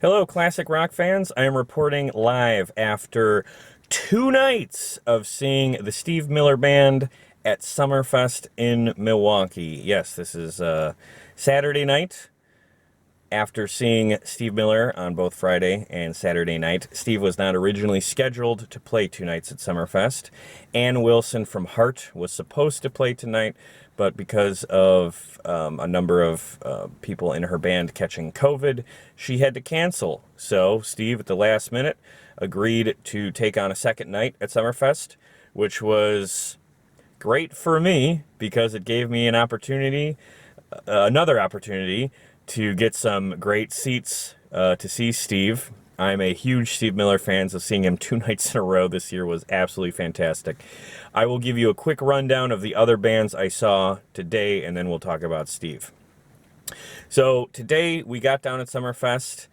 Hello, classic rock fans. I am reporting live after 2 nights of seeing the Steve Miller Band at Summerfest in Milwaukee. Yes, this is Saturday night. After seeing Steve Miller on both Friday and Saturday night, Steve was not originally scheduled to play 2 nights at Summerfest. Ann Wilson from Heart was supposed to play tonight, but because of a number of people in her band catching COVID, she had to cancel. So Steve, at the last minute, agreed to take on a second night at Summerfest, which was great for me because it gave me an opportunity, another opportunity, to get some great seats to see Steve. I'm a huge Steve Miller fan, so seeing him 2 nights in a row this year was absolutely fantastic. I will give you a quick rundown of the other bands I saw today, and then we'll talk about Steve. So today we got down at Summerfest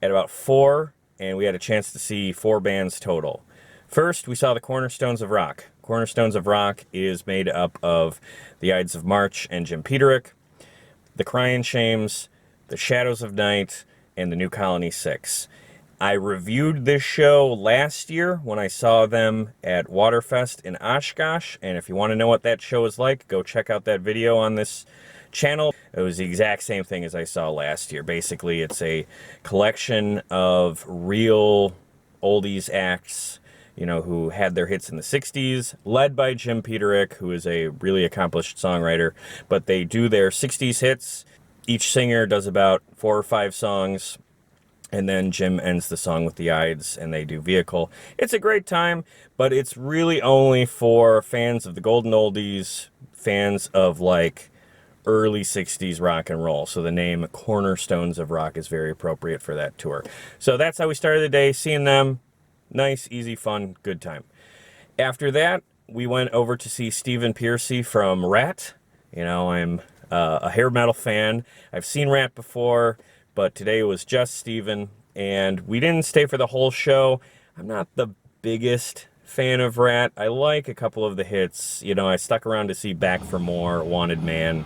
at about 4, and we had a chance to see 4 bands total. First, we saw the Cornerstones of Rock. Cornerstones of Rock is made up of the Ides of March and Jim Peterik, the Crying Shames, the Shadows of Night, and the New Colony 6. I reviewed this show last year when I saw them at Waterfest in Oshkosh, and if you want to know what that show is like, go check out that video on this channel. It was the exact same thing as I saw last year. Basically, it's a collection of real oldies acts, you know, who had their hits in the 60s, led by Jim Peterik, who is a really accomplished songwriter, but they do their 60s hits. Each singer does about 4 or 5 songs, and then Jim ends the song with the Ides, and they do Vehicle. It's a great time, but it's really only for fans of the golden oldies, fans of, like, early 60s rock and roll. So the name Cornerstones of Rock is very appropriate for that tour. So that's how we started the day, seeing them. Nice, easy, fun, good time. After that, we went over to see Stephen Pearcy from Ratt. You know, I'm a hair metal fan. I've seen Ratt before, but today it was just Stephen, and we didn't stay for the whole show. I'm not the biggest fan of Ratt. I like a couple of the hits. You know, I stuck around to see Back for More, Wanted Man,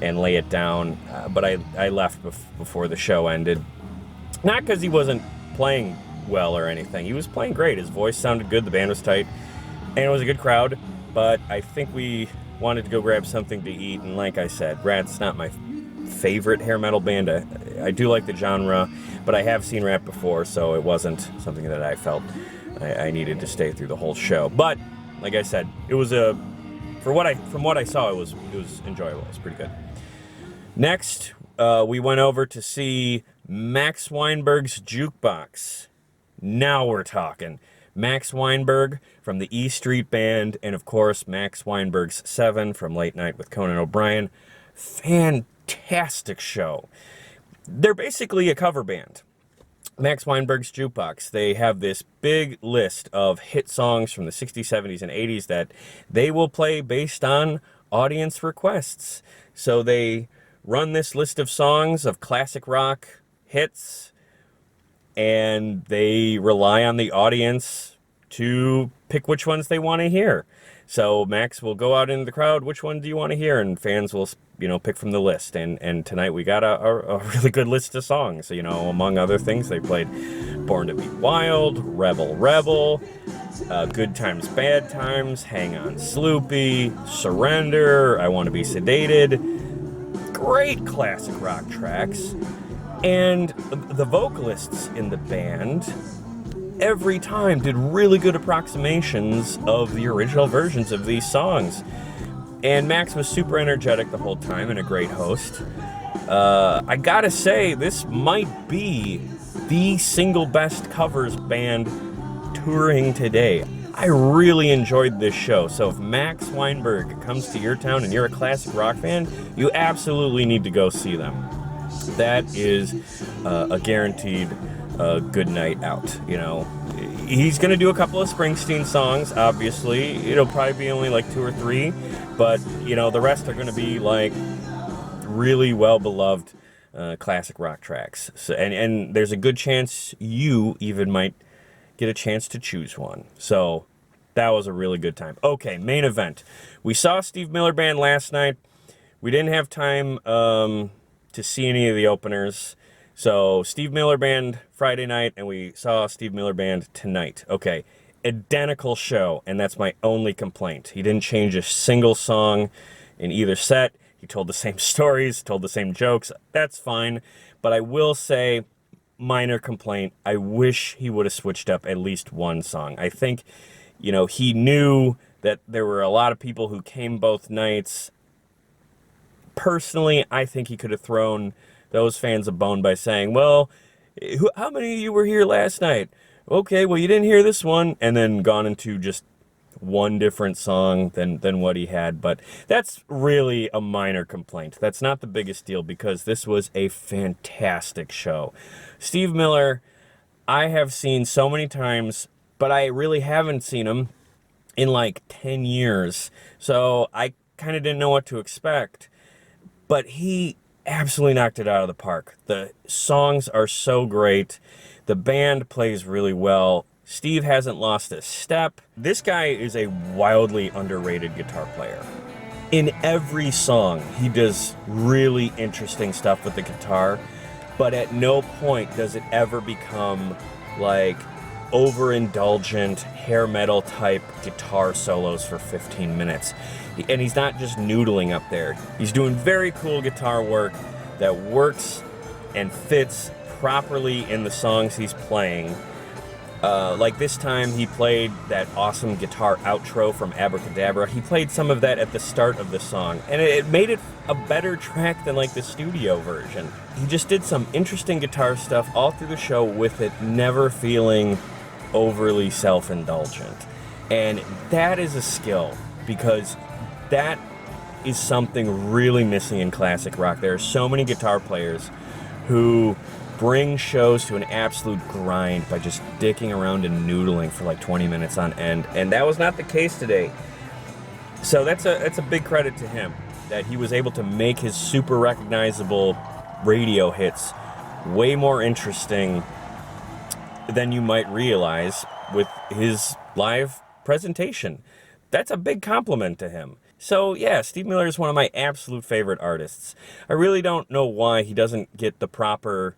and Lay It Down, but I left before the show ended. Not because he wasn't playing well or anything. He was playing great. His voice sounded good. The band was tight, and it was a good crowd, but I think we wanted to go grab something to eat, and like I said, Ratt's not my favorite hair metal band. I do like the genre, but I have seen Ratt before, so it wasn't something that I felt I needed to stay through the whole show. But like I said, it was from what I saw, it was enjoyable. It was pretty good. Next, we went over to see Max Weinberg's Jukebox. Now we're talking. Max Weinberg from the E Street Band, and of course Max Weinberg's 7 from Late Night with Conan O'Brien. Fantastic show. They're basically a cover band. Max Weinberg's Jukebox. They have this big list of hit songs from the 60s, 70s, and 80s that they will play based on audience requests. So they run this list of songs of classic rock hits, and they rely on the audience to pick which ones they want to hear. So Max will go out into the crowd, which one do you want to hear? And fans will, you know, pick from the list. And tonight we got a really good list of songs. So, you know, among other things, they played Born to Be Wild, Rebel Rebel, Good Times, Bad Times, Hang On Sloopy, Surrender, I Want to Be Sedated. Great classic rock tracks. And the vocalists in the band every time did really good approximations of the original versions of these songs. And Max was super energetic the whole time and a great host. I gotta say, this might be the single best covers band touring today. I really enjoyed this show. So if Max Weinberg comes to your town and you're a classic rock fan, you absolutely need to go see them. That is a guaranteed good night out, you know. He's going to do a couple of Springsteen songs, obviously. It'll probably be only like 2 or 3, but, you know, the rest are going to be like really well-beloved classic rock tracks. So, and there's a good chance you even might get a chance to choose one. So that was a really good time. Okay, main event. We saw Steve Miller Band last night. We didn't have time to see any of the openers. So Steve Miller Band Friday night, and we saw Steve Miller Band tonight. Okay, identical show, and that's my only complaint. He didn't change a single song in either set. He told the same stories, told the same jokes. That's fine, but I will say, minor complaint, I wish he would have switched up at least one song. I think, he knew that there were a lot of people who came both nights. Personally, I think he could have thrown those fans a bone by saying, well, how many of you were here last night? Okay, well, you didn't hear this one, and then gone into just one different song than what he had. But that's really a minor complaint. That's not the biggest deal, because this was a fantastic show. Steve Miller, I have seen so many times, but I really haven't seen him in like 10 years. So I kind of didn't know what to expect. But he absolutely knocked it out of the park. The songs are so great. The band plays really well. Steve hasn't lost a step. This guy is a wildly underrated guitar player. In every song, he does really interesting stuff with the guitar, but at no point does it ever become like overindulgent hair metal type guitar solos for 15 minutes. And he's not just noodling up there. He's doing very cool guitar work that works and fits properly in the songs he's playing. Like this time, he played that awesome guitar outro from Abracadabra. He played some of that at the start of the song, and it made it a better track than like the studio version. He just did some interesting guitar stuff all through the show with it never feeling overly self-indulgent. And that is a skill, because that is something really missing in classic rock. There are so many guitar players who bring shows to an absolute grind by just dicking around and noodling for like 20 minutes on end, and that was not the case today. So that's a big credit to him, that he was able to make his super recognizable radio hits way more interesting than you might realize with his live presentation. That's a big compliment to him. So yeah, Steve Miller is one of my absolute favorite artists. I really don't know why he doesn't get the proper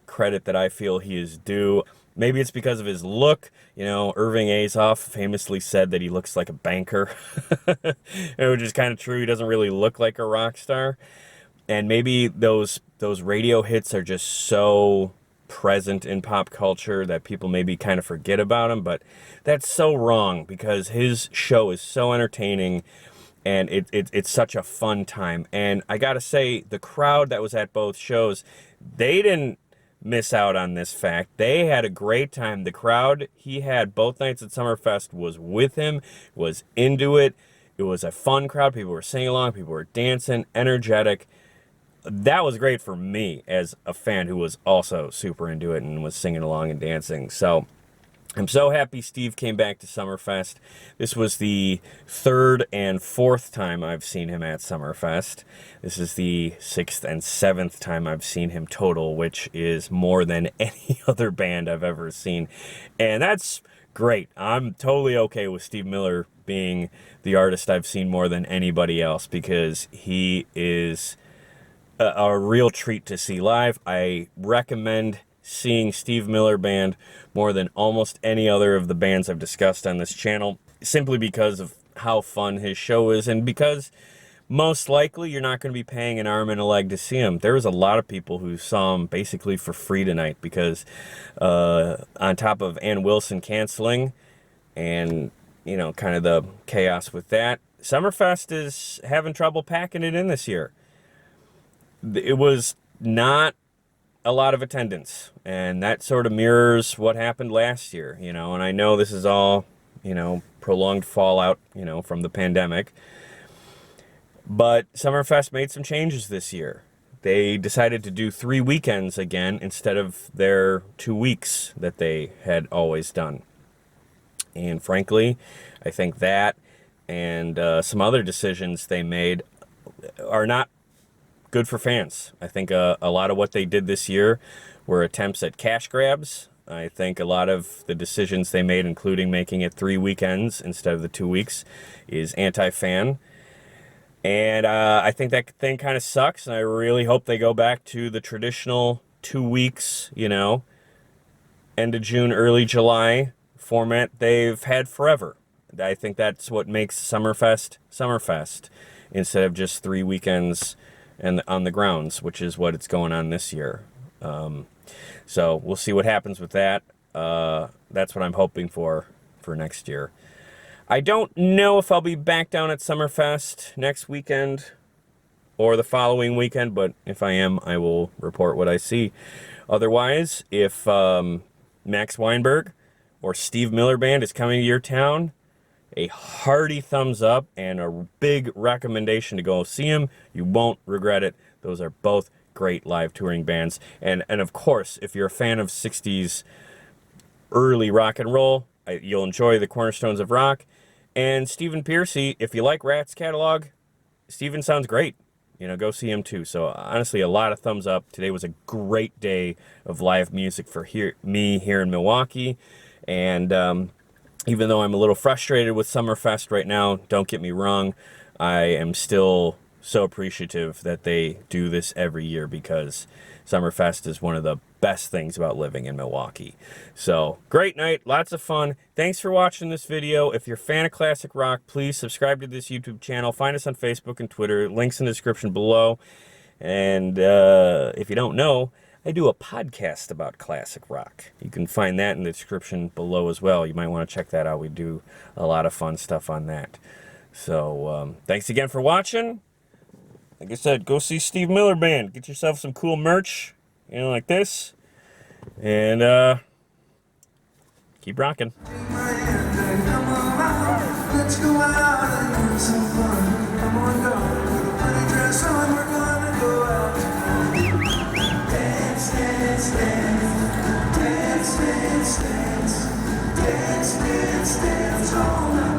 credit that I feel he is due. Maybe it's because of his look. Irving Azoff famously said that he looks like a banker, which is kind of true. He doesn't really look like a rock star. And maybe those radio hits are just so present in pop culture that people maybe kind of forget about him, but that's so wrong, because his show is so entertaining, and it's such a fun time. And I gotta say, the crowd that was at both shows, they didn't miss out on this fact. They had a great time. The crowd he had both nights at Summerfest was with him, was into it. It was a fun crowd. People were singing along, people were dancing, energetic. That was great for me as a fan who was also super into it and was singing along and dancing. So I'm so happy Steve came back to Summerfest. This was the third and fourth time I've seen him at Summerfest. This is the sixth and seventh time I've seen him total, which is more than any other band I've ever seen. And that's great. I'm totally okay with Steve Miller being the artist I've seen more than anybody else, because he is a real treat to see live. I recommend seeing Steve Miller Band more than almost any other of the bands I've discussed on this channel, simply because of how fun his show is, and because most likely you're not going to be paying an arm and a leg to see him. There was a lot of people who saw him basically for free tonight, because on top of Ann Wilson canceling and kind of the chaos with that, Summerfest is having trouble packing it in this year. It was not a lot of attendance, and that sort of mirrors what happened last year, and I know this is all, prolonged fallout, from the pandemic, but Summerfest made some changes this year. They decided to do 3 weekends again instead of their 2 weeks that they had always done. And frankly, I think that and some other decisions they made are not good for fans. I think a lot of what they did this year were attempts at cash grabs. I think a lot of the decisions they made, including making it 3 weekends instead of the 2 weeks, is anti-fan. And I think that thing kind of sucks, and I really hope they go back to the traditional 2 weeks, you know, end of June, early July format they've had forever. I think that's what makes Summerfest instead of just 3 weekends and on the grounds, which is what it's going on this year. So we'll see what happens with that. That's what I'm hoping for next year. I don't know if I'll be back down at Summerfest next weekend or the following weekend, but if I am, I will report what I see. Otherwise, if Max Weinberg or Steve Miller Band is coming to your town, a hearty thumbs up and a big recommendation to go see them. You won't regret it. Those are both great live touring bands. And of course, if you're a fan of 60s early rock and roll, you'll enjoy the Cornerstones of Rock. And Stephen Pearcy, if you like Ratt's catalog, Stephen sounds great. You know, go see him too. So honestly, a lot of thumbs up. Today was a great day of live music for me here in Milwaukee. And even though I'm a little frustrated with Summerfest right now, don't get me wrong, I am still so appreciative that they do this every year, because Summerfest is one of the best things about living in Milwaukee. So, great night, lots of fun. Thanks for watching this video. If you're a fan of classic rock, please subscribe to this YouTube channel. Find us on Facebook and Twitter. Links in the description below. And if you don't know, I do a podcast about classic rock. You can find that in the description below as well. You might want to check that out. We do a lot of fun stuff on that. So, thanks again for watching. Like I said, go see Steve Miller Band. Get yourself some cool merch, you know, like this. And keep rocking. Let's go out and have some fun. Come on, girl, with a pretty dress on, we're gonna go out tonight. Dance, dance, dance, dance, dance, dance, dance, dance, dance all night.